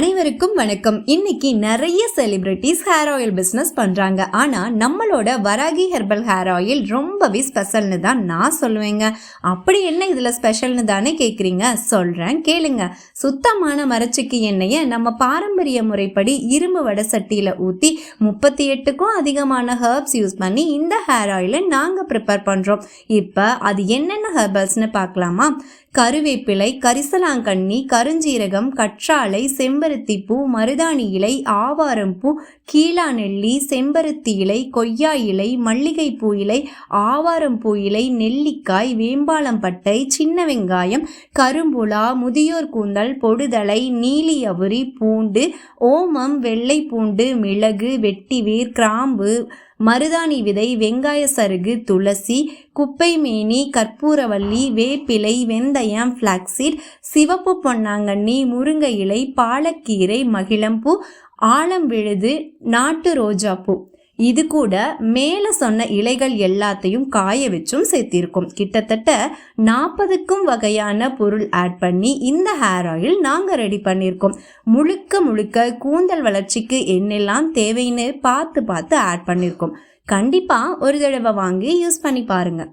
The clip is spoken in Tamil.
அனைவருக்கும் வணக்கம். இன்னைக்கு நிறைய செலிபிரிட்டிஸ் ஹேர் ஆயில் பிஸ்னஸ் பண்றாங்க. ஆனா நம்மளோட வராகி ஹெர்பல் ஹேர் ஆயில் ரொம்பவே ஸ்பெஷல்னு தான் நான் சொல்லுவேங்க. அப்படி என்ன இதுல ஸ்பெஷல்னு தானே கேக்குறீங்க? சொல்றேன் கேளுங்க. சுத்தமான மரச்சிக்கு எண்ணெயை நம்ம பாரம்பரிய முறைப்படி இரும்பு வடை சட்டியில ஊத்தி 38க்கும் அதிகமான ஹெர்ப்ஸ் யூஸ் பண்ணி இந்த ஹேர் ஆயிலை நாங்க ப்ரிப்பேர் பண்றோம். இப்ப அது என்னென்ன ஹெர்பல்ஸ்னு பார்க்கலாமா? கருவேப்பிலை, கரிசலாங்கண்ணி, கருஞ்சீரகம், கற்றாழை, செம்பருத்தி பூ, மருதாணி இலை, ஆவாரம் பூ, கீழா நெல்லி, செம்பருத்தி இலை, கொய்யா இலை, மல்லிகைப்பூ இலை, ஆவாரம் பூ இலை, நெல்லிக்காய், வேம்பாளம்பட்டை, சின்ன வெங்காயம், கரும்புலா, முதியோர் கூந்தல், பொடுதலை, நீலி அவுரி, பூண்டு, ஓமம், வெள்ளை பூண்டு, மிளகு, வெட்டிவேர், கிராம்பு, மருதாணி விதை, வெங்காய சருகு, துளசி, குப்பைமேனி, கற்பூரவல்லி, வேப்பிலை, வெந்தயம், ஃப்ளாக்ஸீட், சிவப்பு பொன்னாங்கண்ணி, முருங்கை இலை, பாலக்கீரை, மகிழம்பூ, ஆலம் விழுது, நாட்டு ரோஜாப்பூ. இது கூட மேலே சொன்ன இலைகள் எல்லாத்தையும் காய வச்சும் சேர்த்திருக்கோம். கிட்டத்தட்ட 40க்கும் வகையான பொருள் ஆட் பண்ணி இந்த ஹேர் ஆயில் நாங்கள் ரெடி பண்ணியிருக்கோம். முழுக்க கூந்தல் வளர்ச்சிக்கு என்னெல்லாம் தேவைன்னு பார்த்து ஆட் பண்ணியிருக்கோம். கண்டிப்பாக ஒரு தடவை வாங்கி யூஸ் பண்ணி பாருங்கள்.